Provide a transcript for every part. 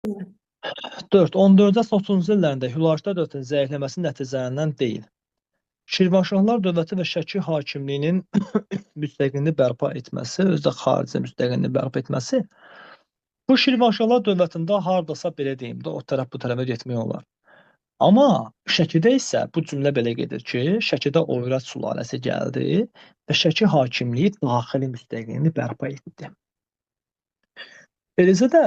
4. 14-30-cu illərində Hülaçlar dövlətinin zəifləməsi nəticələrindən deyil. Şirvanşahlar dövləti və Şəki hakimliyinin müstəqilliğini bərpa etməsi, özü də xarici müstəqilliğini bərpa etməsi, bu Şirvanşahlar dövlətində hardasa belə deyim də, o tərəf bu tərəfə getmək olar. Amma Şəkidə isə bu cümlə belə gedir ki, Şəkidə Oyrat sülaləsi gəldi və Şəki hakimliyi daxili müstəqilliyini bərpa etdi. Eləcə də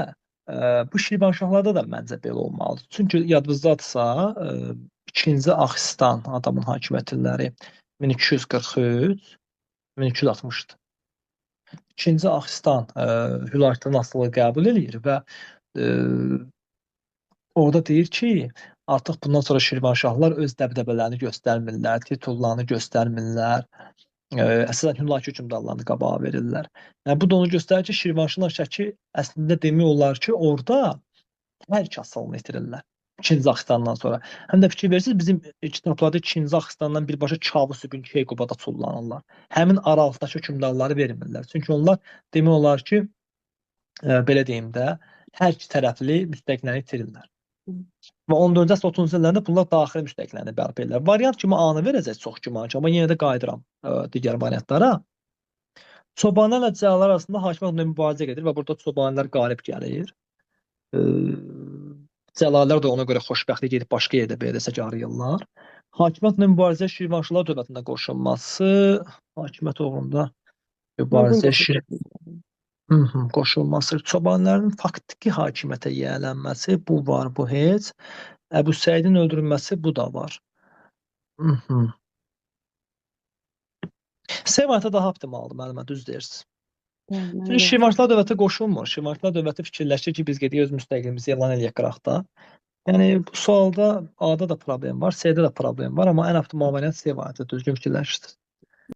bu Şirvanşahlarda da məncə belə olmalıdır. Çünki yadınızdadırsa, 2-ci Axistan adamın hakimiyyət illəri 1243-1260-dır. 2-ci Axistan Hülaçların asılılığı qəbul edir və orada deyir ki, artıq bundan sonra Şirvanşahlar öz dəbdəbələrini göstərmirlər, titullarını göstərmirlər. Əsasən Hülaki hökmdarlarını qabağa verirlər. Yəni, bu da onu göstərir ki, Şirvanşahlar Şəki əslində demək olar ki, orada hər iki asılını itirirlər. 2-ci Axsitandan sonra. Həm də fikir verirsiniz, bizim kitablarda 2-ci Axsitandan birbaşa Çavus ibn Keyqubada tullanırlar. Həmin aralıqdakı hökmdarları vermirlər. Çünki onlar demək olar ki, belə deyim də, hər iki tərəfli müstəqilliyi itirirlər. Və 14-30-cu illərdə bunlar daxili müstəqilliyi bərpa edirlər. Variant kimi A-nı verəcək çox güman ki, amma yenə də qayıdıram digər variantlara. Çobanlarla cəlalar arasında hakimiyyət mübarizə gedir və burada çobanlar qalib gəlir. Cəlalar da ona görə xoşbəxtlik gedib başqa yerdə belə desək arayırlar. Hakimiyyətlə mübarizə Şirvanşahlar dövlətində qoşulması, hakimiyyət uğrunda mübarizə qoşulması, çobanların faktiki hakimiyyətə yiyələnməsi, bu var, bu heç. Əbu Səidin öldürülməsi, bu da var. Sevayətə daha optimaldır, müəllimə, düz deyirsiniz. Çünki Şirvanşahlar dövləti qoşulmur. Şirvanşahlar dövləti fikirləşir ki, biz gedək öz müstəqilimizi elan eləyək qıraqda. Yəni, bu sualda A-da da problem var, C-də də problem var, amma ən optimal variant Sevayətə düzgün fikirləşirsiniz.